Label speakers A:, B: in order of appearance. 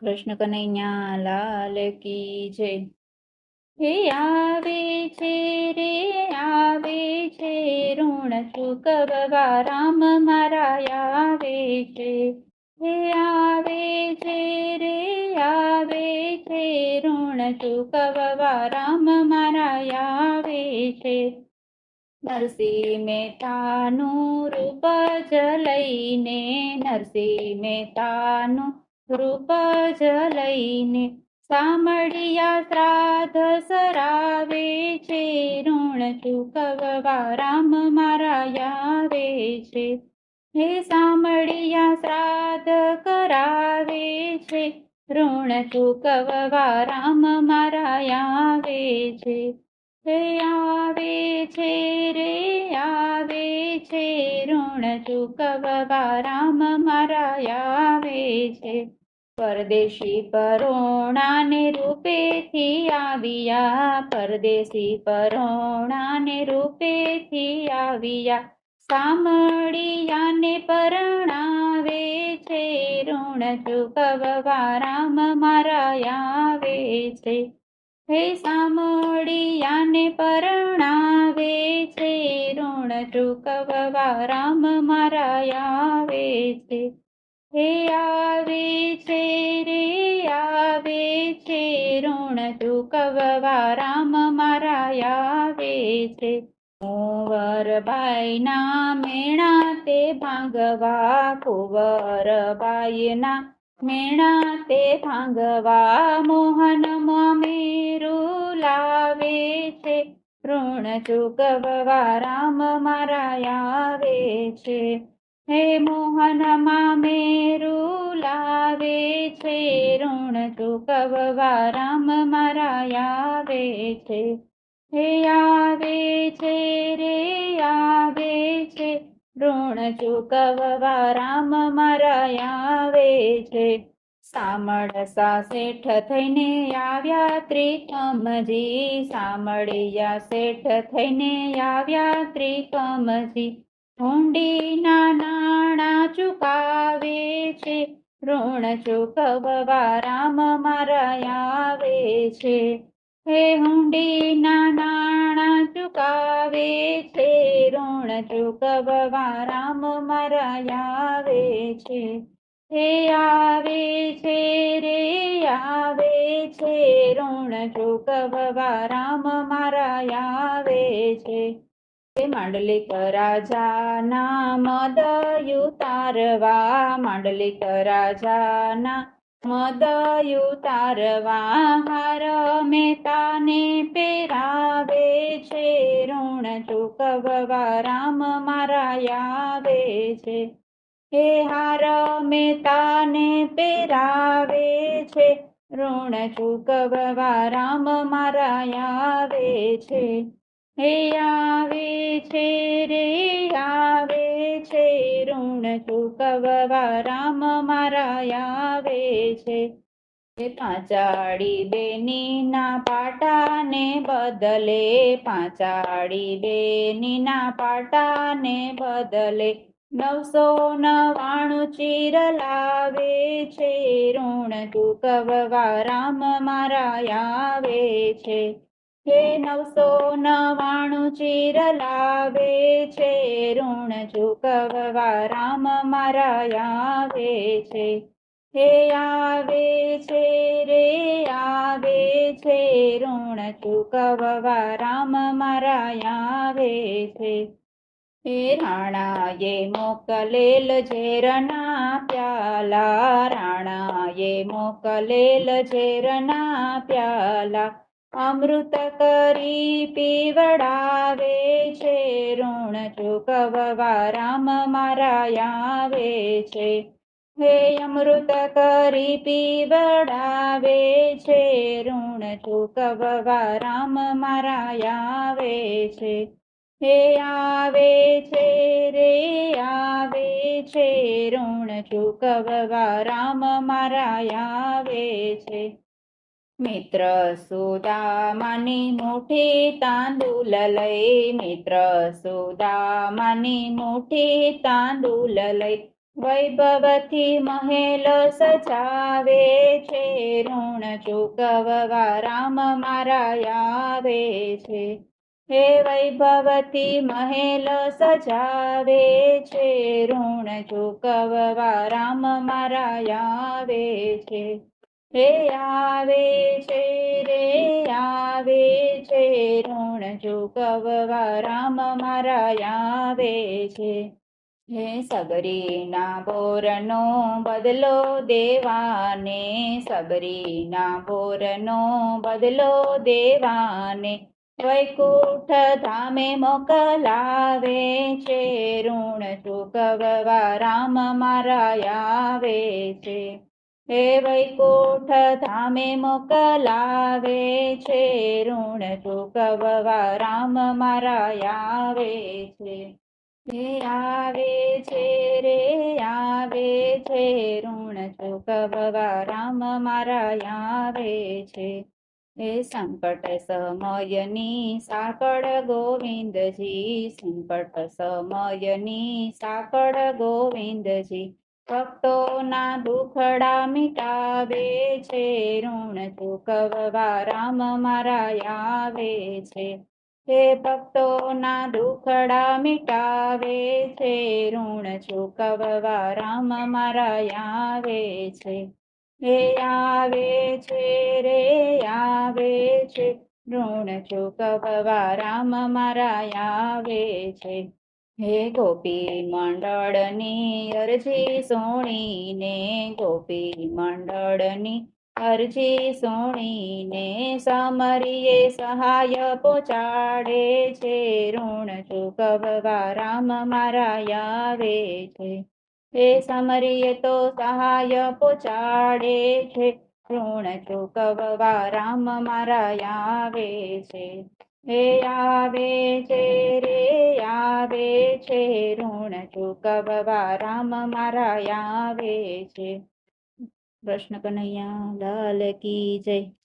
A: કૃષ્ણ કનૈયા લાલ કી જય. હે આવે છે રે આવે છે, ઋણ ચૂકવવા રામ મારા આવે છે. હે આવે છે રે આવે છે, ઋણ ચૂકવવા રામ મારા આવે છે. નરસિંહ મહેતાનું રૂપ જ લઈને, નરસિંહ મહેતાનું રૂપ જ લઈને, સામળિયા શ્રાદ્ધ સરાવે છે, ઋણ ચૂકવવા રામ મારા આવે છે. હે સામળિયા શ્રાદ્ધ કરાવે છે, ઋણ ચૂકવવા રામ મારા આવે છે. હે આવે છે રે આવે છે, ઋણ ચૂકવવા રામ મારા આવે છે. પરદેશી પરોણાને રૂપેથી આવ્યા, પરદેશી પરોણાને રૂપેથી આવ્યા, સામળિયાને પરણાવે છે, ઋણ ચૂકવવા રામ મારા આવે છે. હે સામળિયાને પરણાવે છે, ઋણ ચૂકવવા રામ મારા આવે છે. હે આવે છે રે આવે છે, ઋણ ચૂકવવા રામ મારા આવે છે. કુંવરબાઈના મેણા તે ભાંગવા, કુંવરબાઈના મેણા તે ભાંગવા, મોહન મામેરું લાવે છે, ઋણ ચૂકવવા રામ મારા આવે છે. હે મોહન મામેરું લાવે છે, ઋણ ચૂકવવા રામ મારા આવે છે. હે આવે છે રે આવે છે, ઋણ ચૂકવવા રામ મારા આવે છે. સામળસા શેઠ થઈને આવ્યા ત્રિકમજી, સામળિયા શેઠ થઈને આવ્યા ત્રિકમજી, હુંડીના નાણાં ચૂકાવે છે, ઋણ ચૂકવવા રામ મારા આવે છે. હે હુંડીના નાણાં ચૂકાવે છે, ઋણ ચૂકવવા રામ મારા આવે છે. હે આવે છે રે આવે છે, ઋણ ચૂકવવા રામ મારા આવે છે. હે માંડલિક રાજાના મદ ઉતારવા, માંડલિક રાજાના મદ ઉતારવા, હાર મહેતાને પહેરાવે છે, ઋણ ચૂકવવા રામ મારા આવે છે. હે હાર મહેતાને પહેરાવે છે, ઋણ ચૂકવવા રામ મારા આવે છે. હે આવે છે રે આવે છે, ઋણ ચૂકવવા રામ મારા આવે છે. પાંચાળી બેનીના પાટાને બદલે, પાંચાળી બેનીના પાટાને બદલે, 999 ચીર લાવે છે, ઋણ ચૂકવવા રામ મારા આવે છે. હે 999 ચીર લાવે છે, ઋણ ચૂકવવા રામ મારા આવે છે. હે આવે છે રે આવે છે, ઋણ ચૂકવવા રામ મારા આવે છે. હે રાણાએ મોકલેલ ઝેરના પ્યાલા, રાણાએ મોકલેલ ઝેરના પ્યાલા, અમૃત કરી પીવડાવે છે, ઋણ ચૂકવવા રામ મારા આવે છે. હે અમૃત કરી પીવડાવે છે, ઋણ ચૂકવવા રામ મારા આવે છે. હે આવે છે રે આવે છે, ઋણ ચૂકવવા રામ મારા આવે છે. મિત્ર સુદામાની મુઠ્ઠી તાંદુલ લઈ, મિત્ર સુદામાની મુઠ્ઠી તાંદુલ લઈ, વૈભવથી મહેલ સજાવે છે, ઋણ ચૂકવવા રામ મારા આવે છે. હે વૈભવથી મહેલ સજાવે છે, ઋણ ચૂકવવા રામ મારા આવે છે. હે આવે છે રે આવે છે, ઋણ ચૂકવવા રામ મારા આવે છે. હે સબરીના બોરનો બદલો દેવાને, સબરીના બોરનો બદલો દેવાને, વૈકુંઠ ધામે મોકલાવે છે, ઋણ ચૂકવવા રામ મારા આવે છે. હે વૈકુંઠ ધામે મોકલાવે છે, ઋણ ચૂકવવા રામ મારા આવે છે. હે આવે છે રે આવે છે, ઋણ ચૂકવવા રામ મારા આવે છે. હે સંકટ સમયની સાકળ ગોવિંદજી, સંકટ સમયની સાકળ ગોવિંદજી, ભક્તોના દુખડા મિટાવે છે, ઋણ ચૂકવવા રામ મારા આવે છે. હે ભક્તોના દુખડા મિટાવે છે, ઋણ ચૂકવવા રામ મારા આવે છે. હે આવે છે રે આવે છે, ઋણ ચૂકવવા રામ મારા આવે છે. હે ગોપી મંડળની અરજી સોણીને, ગોપી મંડળની અરજી સોણીને, સમરીએ સહાય પહોંચાડે છે, ઋણ ચૂકવવા રામ મારા આવે છે. હે સમરીએ તો સહાય પહોંચાડે છે, ઋણ ચૂકવવા રામ મારા આવે છે. હે આવે છે રે આવે છે, ઋણ ચૂકવવા રામ મારા આવે છે. કૃષ્ણ કનૈયા લાલ કી જય.